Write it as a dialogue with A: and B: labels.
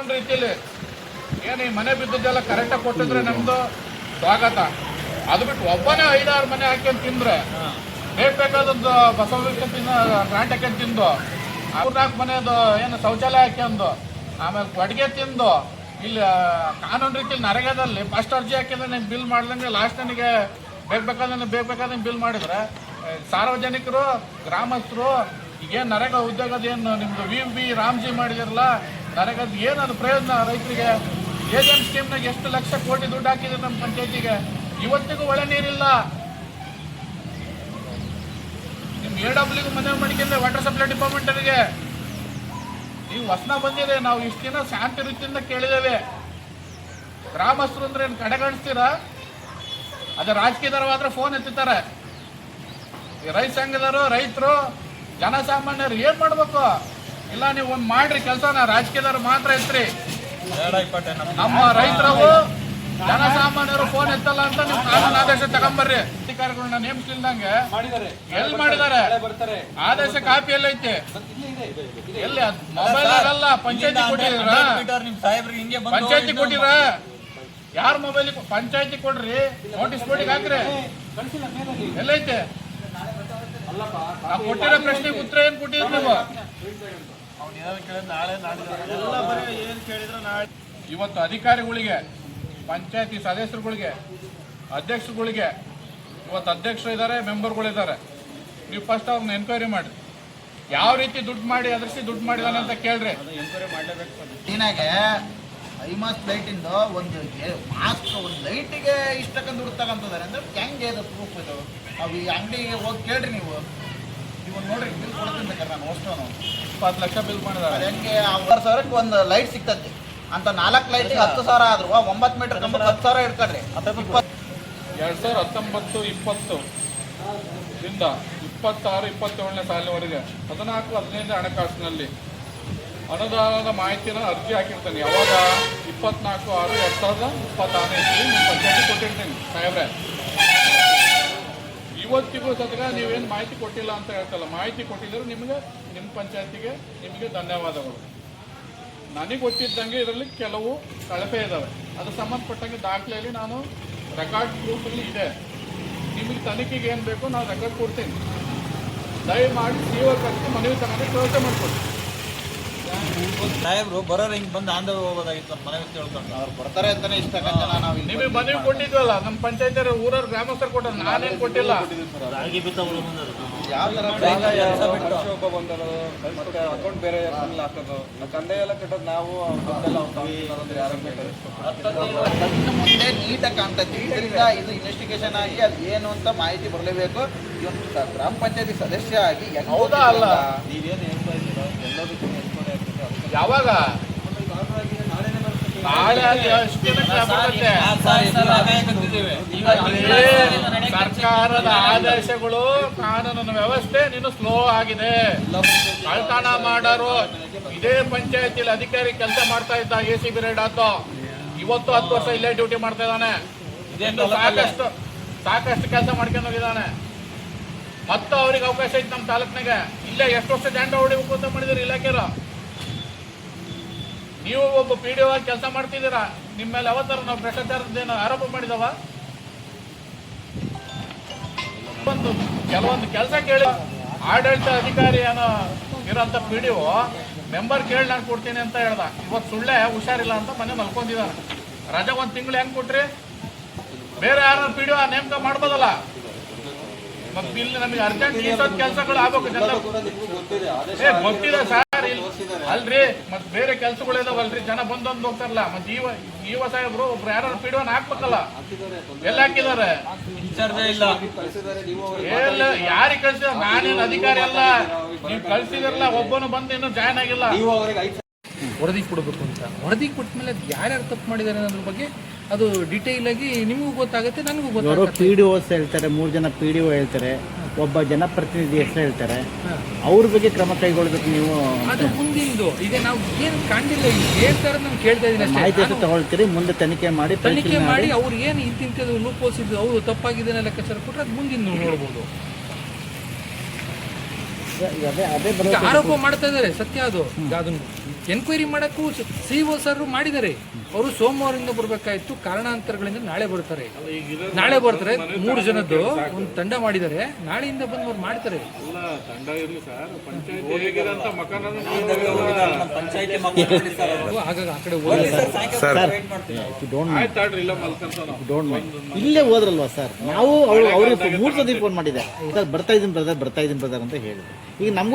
A: ಕಾನೂನು ರೀತಿಯಲ್ಲಿ ಏನು ಈ ಮನೆ ಬಿದ್ದದ್ದೆಲ್ಲ ಕರೆಕ್ಟಾಗಿ ಕೊಟ್ಟಿದ್ರೆ ನಮ್ದು ಸ್ವಾಗತ. ಅದು ಬಿಟ್ಟು ಒಬ್ಬನೇ 5-6 ಮನೆ ಹಾಕ್ಯಂತ ತಿಂದ್ರೆ ಬೇಕಾದದ್ದು ಬಸವಲಿಂಗ ಗ್ರಾಂಟ್ ಹಾಕ್ಯಂತ ತಿಂದು 4 ಮನೆಯದು ಏನು ಶೌಚಾಲಯ ಹಾಕ್ಯಂದು ಆಮೇಲೆ ಅಡುಗೆ ತಿಂದು ಇಲ್ಲಿ ಕಾನೂನು ರೀತಿಯಲ್ಲಿ ನರೇಗಾದಲ್ಲಿ ಫಸ್ಟ್ ಅರ್ಜಿ ಹಾಕಿದ್ರೆ ನೀವು ಬಿಲ್ ಮಾಡ್ದಂಗೆ ಲಾಸ್ಟ್ ನನಗೆ ಬೇಕಾದಂಗೆ ಬಿಲ್ ಮಾಡಿದ್ರೆ ಸಾರ್ವಜನಿಕರು ಗ್ರಾಮಸ್ಥರು ಈಗೇನು ನರೇಗಾ ಉದ್ಯೋಗದ ಏನು ನಿಮ್ಮದು ವಿ ರಾಮ್ಜಿ ಮಾಡಿದಿರಲ್ಲ ನರೇಗಾದ ಏನದು ಪ್ರಯೋಜನ ರೈತರಿಗೆ? ಏಜೆಂಟ್ ಸ್ಕೀಮ್ನಾಗ ಎಷ್ಟು ಲಕ್ಷ ಕೋಟಿ ದುಡ್ಡು ಹಾಕಿದ್ರು ನಮ್ಮ ಪಂಚಾಯತಿಗೆ, ಇವತ್ತಿಗೂ ಒಳ್ಳೆ ನೀರಿಲ್ಲ. ನಿಮ್ಮ AWಗೂ ಮನೆ ಮಾಡಿಕೊಂಡ್ರೆ ವಾಟರ್ ಸಪ್ಲೈ ಡಿಪಾರ್ಟ್ಮೆಂಟರಿಗೆ ನೀವು ವಸನ ಬಂದಿದೆ. ನಾವು ಇಷ್ಟು ದಿನ ಶಾಂತಿ ರೀತಿಯಿಂದ ಕೇಳಿದ್ದೇವೆ. ಗ್ರಾಮಸ್ಥರು ಅಂದ್ರೆ ಏನು ಕಡೆಗಣಿಸ್ತೀರಾ? ಅದೇ ರಾಜಕೀಯದವರಾದ್ರೆ ಫೋನ್ ಎತ್ತುತ್ತಾರೆ. ರೈತ ಸಂಘದವರು, ರೈತರು, ಜನಸಾಮಾನ್ಯರು ಏನು ಮಾಡ್ಬೇಕು? ಇಲ್ಲ ನೀವು ಒಂದು ಮಾಡ್ರಿ ಕೆಲಸನ, ರಾಜಕೀಯದವ್ರು ಮಾತ್ರ ಎತ್ರಿ. ನಮ್ಮ ರೈತರು ಜನಸಾಮಾನ್ಯರು ಫೋನ್ ಎತ್ತಲ್ಲ ಅಂತ ನೀವು ಕಾನೂನು ಆದೇಶ ತಗೊಂಬರ್ರಿ. ಅಧಿಕಾರಿಗಳನ್ನ ನೇಮಿಸ್ಲಿಲ್ದಂಗೆ ಎಲ್ಲಿ ಮಾಡಿದ್ದಾರೆ? ಆದೇಶ ಕಾಪಿ ಎಲ್ಲ ಐತೆ ಎಲ್ಲಿ? ಮೊಬೈಲ್ ಆಗಲ್ಲ, ಪಂಚಾಯತಿ ಕೊಟ್ಟಿದ್ರ? ಪಂಚಾಯತಿ ಕೊಟ್ಟಿರ? ಯಾರ ಮೊಬೈಲ್? ಪಂಚಾಯತಿ ಕೊಡ್ರಿ, ನೋಟಿಸ್ ಬೋರ್ಡಿಗೆ ಹಾಕ್ರಿ. ಎಲ್ಲೈತೆ? ಕೊಟ್ಟಿರೋ ಪ್ರಶ್ನೆಗೆ ಉತ್ತರ ಏನ್ ಕೊಟ್ಟಿದ್ರು ನೀವು? ಇವತ್ತು ಅಧಿಕಾರಿಗಳಿಗೆ, ಪಂಚಾಯತಿ ಸದಸ್ಯರುಗಳಿಗೆ, ಅಧ್ಯಕ್ಷರುಗಳಿಗೆ, ಇವತ್ತು ಅಧ್ಯಕ್ಷರು ಇದ್ದಾರೆ, ಮೆಂಬರ್ಗಳಿದ್ದಾರೆ. ನೀವು ಫಸ್ಟ್ ಅವ್ರನ್ನ ಎನ್ಕ್ವೈರಿ ಮಾಡಿ, ಯಾವ ರೀತಿ ದುಡ್ಡು ಮಾಡಿ ಅದರ್ಸಿ ದುಡ್ಡು ಮಾಡಿದಾನೆ ಅಂತ ಕೇಳ್ರಿ.
B: ಎನ್ಕ್ವೈರಿ ಮಾಡಲೇಬೇಕು. ದಿನಾಗೆ ಐಮಾಸ್ ಲೈಟಿಂದ ಒಂದು ಮಾಸ್ಕ್ ಒಂದು ಲೈಟಿಗೆ ಇಷ್ಟಕ್ಕಂತ ದುಡ್ಡು ತಗೊಂತಿದ್ದಾರೆ ಅಂದ್ರೆ ಹೆಂಗೆ ಇದು ಪ್ರೂಫ್? ಇದು ನಾವು ಈ ಅಂಗಡಿಗೆ ಹೋಗಿ ಕೇಳ್ರಿ. ನೀವು ನೋಡ್ರಿ, ಬಿಲ್ ಕೊಡ್ತೀನಿ ಬೇಕಾದ್ರೆ ನಾನು ಅಷ್ಟೋನು
A: 20 ಲಕ್ಷ ಬಿಲ್ ಮಾಡಿದ್ದಾರೆ.
B: ಹೆಂಗೆ 6,000ಕ್ಕೆ ಒಂದು ಲೈಟ್ ಸಿಗ್ತದೆ ಅಂತ 4 ಲೈಟಿಗೆ 10,000 ಆದ್ರು 9 ಮೀಟರ್ ಕಂಬಕ್ಕೆ 10,000 ಇಡ್ತಾರ್ರಿ.
A: 2019-20 ರಿಂದ 26-27ನೇ ಸಾಲಿನವರೆಗೆ 14-15 ಹಣಕಾಸಿನಲ್ಲಿ ಅನುದಾನದ ಮಾಹಿತಿನ ಅರ್ಜಿ ಹಾಕಿರ್ತಾನೆ. ಯಾವಾಗ 24/6/2026 ನಿಮ್ಮ ಪಂಚಾಯತಿ ಕೊಟ್ಟಿರ್ತೀನಿ ಸಾಹೇಬ್ರೆ. ಇವತ್ತಿಗೂ ಸದ್ಗ ನೀವೇನು ಮಾಹಿತಿ ಕೊಟ್ಟಿಲ್ಲ ಅಂತ ಹೇಳ್ತಲ್ಲ, ಮಾಹಿತಿ ಕೊಟ್ಟಿದ್ರು ನಿಮಗೆ, ನಿಮ್ಮ ಪಂಚಾಯತಿಗೆ ನಿಮಗೆ ಧನ್ಯವಾದಗಳು. ನನಗೆ ಗೊತ್ತಿದ್ದಂಗೆ ಇದರಲ್ಲಿ ಕೆಲವು ಕಳಪೆ ಇದ್ದಾವೆ. ಅದು ಸಂಬಂಧಪಟ್ಟಂಗೆ ದಾಖಲೆಯಲ್ಲಿ ನಾನು ರೆಕಾರ್ಡ್ ಪ್ರೂಫಲ್ಲಿ ಇದೆ. ನಿಮಗೆ ತನಿಖೆಗೆ ಏನು ಬೇಕು ನಾನು ರೆಕಾರ್ಡ್ ಕೊಡ್ತೀನಿ. ದಯಮಾಡಿ CO ಕರೆಸಿ ಮನವಿ ತಗೊಂಡು ವ್ಯವಸ್ಥೆ ಮಾಡಿಕೊಡಿ.
C: ಸಾಹೇಬ್ರು ಬರೋರು ಹಿಂಗೆ ಬಂದು ಆಂಧ್ರ ಹೋಗೋದಾಗಿತ್ತು ಮನವಿ ತಿಳ್ಕೊಂಡು.
B: ಅವ್ರು ಬರ್ತಾರೆ ಅಂತಾನೆ ಇಷ್ಟ ನಾವು
A: ನಿಮಗೆ ಮನವಿ ಕೊಟ್ಟಿದ್ವಲ್ಲ, ನಮ್ಮ ಪಂಚಾಯತ್ ಊರವ್ರ ಗ್ರಾಮಸ್ಥರು ಕೊಟ್ಟರು, ನಾನೇನು ಕೊಟ್ಟಿಲ್ಲ.
B: ಯಾವ ಥರ
D: ಒಬ್ಬ ಬಂದರು, ಮತ್ತೆ ಅಕೌಂಟ್ ಬೇರೆ ಹಾಕೋದು, ತಂದೆ ಎಲ್ಲ ಕಟ್ಟೋದು ನಾವು
B: ಮುಂದೆ ನೀಟಾಗಿ ಕಾಣ್ತೈತಿ. ಇದರಿಂದ ಇದು ಇನ್ವೆಸ್ಟಿಗೇಷನ್ ಆಗಿ ಅದು ಏನು ಅಂತ ಮಾಹಿತಿ ಬರಲೇಬೇಕು. ಇವತ್ತು ಗ್ರಾಮ ಪಂಚಾಯತಿ ಸದಸ್ಯ ಆಗಿ
A: ಹೌದಾ ಅಲ್ಲ?
D: ನೀವೇನು ಹೇಳ್ತಾ ಇದ್ದೀರಾ ಎಲ್ಲದಕ್ಕೂ ಎನ್ಕ್ವೈರಿ ಆಗ್ತದೆ.
A: ಯಾವಾಗ? ನಾಳೆ ಸರ್ಕಾರದ ಆದೇಶಗಳು, ಕಾನೂನಿನ ವ್ಯವಸ್ಥೆ ನೀನು ಸ್ಲೋ ಆಗಿದೆ. ಕಳ್ತನ ಮಾಡೋರು ಇದೇ ಪಂಚಾಯತಿಲಿ ಅಧಿಕಾರಿ ಕೆಲಸ ಮಾಡ್ತಾ ಇದ್ದ, ACB ರೈಡ್ ಆಯ್ತು. ಇವತ್ತು 10 ವರ್ಷ ಇಲ್ಲೇ ಡ್ಯೂಟಿ ಮಾಡ್ತಾ ಇದ್ದಾನೆ. ಸಾಕಷ್ಟು ಕೆಲಸ ಮಾಡ್ಕೊಂಡು ಹೋಗಿದ್ದಾನೆ. ಮತ್ತು ಅವ್ರಿಗೆ ಅವಕಾಶ ಐತೆ ನಮ್ಮ ತಾಲೂಕಿನಾಗೆ. ಇಲ್ಲೇ ಎಷ್ಟು ವರ್ಷ ದಂಡ ಹೊಡಿಬೇಕು ಅಂತ ಮಾಡಿದಿರಿ ಇಲಾಖೆರು. ನೀವು ಒಬ್ಬ PDO ಆಗಿ ಕೆಲಸ ಮಾಡ್ತಿದ್ದೀರಾ, ನಿಮ್ಮ ಮೇಲೆ ಯಾವತ್ತಾರ ನಾವು ಭ್ರಷ್ಟಾಚಾರದ್ದೇನು ಆರೋಪ ಮಾಡಿದವ? ಕೆಲವೊಂದು ಕೆಲಸ ಕೇಳಿ ಆಡಳಿತ ಅಧಿಕಾರಿ ಏನೋ ಇರೋಂಥ PDO ಮೆಂಬರ್ ಕೇಳಿ ನಾನು ಕೊಡ್ತೀನಿ ಅಂತ ಹೇಳ್ದ. ಇವತ್ತು ಸುಳ್ಳೆ ಹುಷಾರಿಲ್ಲ ಅಂತ ಮನೆ ಮಲ್ಕೊಂಡಿದ್ದಾನೆ. ರಜೆ 1 ತಿಂಗಳು ಹೆಂಗೆ ಕೊಟ್ರಿ? ಬೇರೆ ಯಾರು PDO ನೇಮಕ ಮಾಡ್ಬೋದಲ್ಲ? ಮತ್ತೆ ಇಲ್ಲಿ ನಮಗೆ ಅರ್ಜೆಂಟ್ ಈಸೋದ್ ಕೆಲಸಗಳು ಆಗ್ಬೇಕು. ಗೊತ್ತಿದೆ ಸರ್, ಅಲ್ರಿ ಮತ್ತೆ ಬೇರೆ ಕೆಲಸಗಳು ಇದಾವಲ್ರಿ, ಜನ ಬಂದೊಂದು ಹೋಗ್ತಾರಲ್ಲ. ಮತ್ತೆ ಈವ ಸಾಹೇಬ್ರು ಒಬ್ರು ಯಾರು PDO ಹಾಕ್ಬೇಕಲ್ಲ, ಎಲ್ಲ ಹಾಕಿದ್ದಾರೆ. ಯಾರಿಗೆ ಕಳ್ಸಿದ? ನಾನೇನು ಅಧಿಕಾರಿ ಅಲ್ಲ. ನೀವು ಕಳ್ಸಿದಿರಲ್ಲ, ಒಬ್ಬನು ಬಂದು ಇನ್ನೂ ಜಾಯ್ನ್ ಆಗಿಲ್ಲ.
E: ವರದಿ ಕೊಡಬೇಕು ಅಂತ ವರದಿ ಕೊಟ್ಟ ಮೇಲೆ ಅದು ಯಾರ್ಯಾರು ತಪ್ಪು ಮಾಡಿದ್ದಾರೆ ಅನ್ನೋದ್ರ ಬಗ್ಗೆ ಅದು ಡೀಟೇಲ್ ಆಗಿ ನಿಮಗೂ ಗೊತ್ತಾಗುತ್ತೆ, ನನಗೂ ಗೊತ್ತಾಗುತ್ತೆ.
F: PDOs ಹೇಳ್ತಾರೆ, 3 ಜನ PDO ಹೇಳ್ತಾರೆ, ಒಬ್ಬ ಜನಪ್ರತಿನಿಧಿ ಹೆಸರು ಹೇಳ್ತಾರೆ. ಅವ್ರ ಬಗ್ಗೆ ಕ್ರಮ ಕೈಗೊಳ್ಬೇಕು ನೀವು.
E: ಅದು ಮುಂದಿಂದು ಈಗ ನಾವು ಏನು ಕಾಣಿಲ್ಲ, ಹೇಳ್ತಾರೆ ನಾನು ಕೇಳ್ತಾ ಇದ್ದೀನಿ ಅಷ್ಟೇ.
F: ಮಾಹಿತಿ ತಗೊಳ್ತೀರಿ, ಮುಂದೆ ತನಿಖೆ ಮಾಡಿ
E: ಅವ್ರು ಏನು ಇಂತಿಂಥದ್ದು ಲೂಪ್ ಹೋಲ್ಸಿದ್ದು ಅವರು ತಪ್ಪಾಗಿದೆ ಲೆಕ್ಕಾಚಾರ ಕೊಟ್ಟರೆ ಅದು ಮುಂದಿನ ನೋಡ್ಬೋದು.
F: ಅದೇ
E: ಆರೋಪ ಮಾಡ್ತಾ ಇದ್ದಾರೆ, ಸತ್ಯ ಅದು. ಅದನ್ನು ಎನ್ಕ್ವೈರಿ ಮಾಡೋಕ್ಕೂ CO ಸರ್ ಮಾಡಿದ್ದಾರೆ. ಅವರು ಸೋಮವಾರದಿಂದ ಬರಬೇಕಾಯಿತು, ಕಾರಣಾಂತರಗಳಿಂದ ನಾಳೆ ಬರ್ತಾರೆ. ನಾಳೆ ಬರ್ತಾರೆ. 3 ಜನದ್ದು ಒಂದು ತಂಡ ಮಾಡಿದ್ದಾರೆ. ನಾಳೆಯಿಂದ ಬಂದು ಅವ್ರು ಮಾಡ್ತಾರೆ.
A: ಎಲ್ಲ ತಂಡ ಇರಲಿ ಸರ್, ಪಂಚಾಯತ್ ಹೇಗಿರಂತ ಮಕಾನ
C: ಪಂಚಾಯತಿ ಮಕ್ಕಳು ಸರ್ ಅವರು.
E: ಆಗಾಗ ಆ ಕಡೆ ಹೋಗಿ
A: ಆಯ್ತು ತಡ್ರಿ, ಇಲ್ಲ ಮಲ್ಕೊಂತ
F: ಇಲ್ಲೇ ಹೋದ್ರಲ್ವಾ ಸರ್, ನಾವು ಅವ್ರಿಗೆ 3 ಸತಿ ಫೋನ್ ಮಾಡಿದೆ, ಸರ್ ಬರ್ತಾ ಇದ್ದೀನಿ ಬ್ರದರ್ ಅಂತ ಹೇಳಿದ್ರು. ಈಗ ನಮಗೂ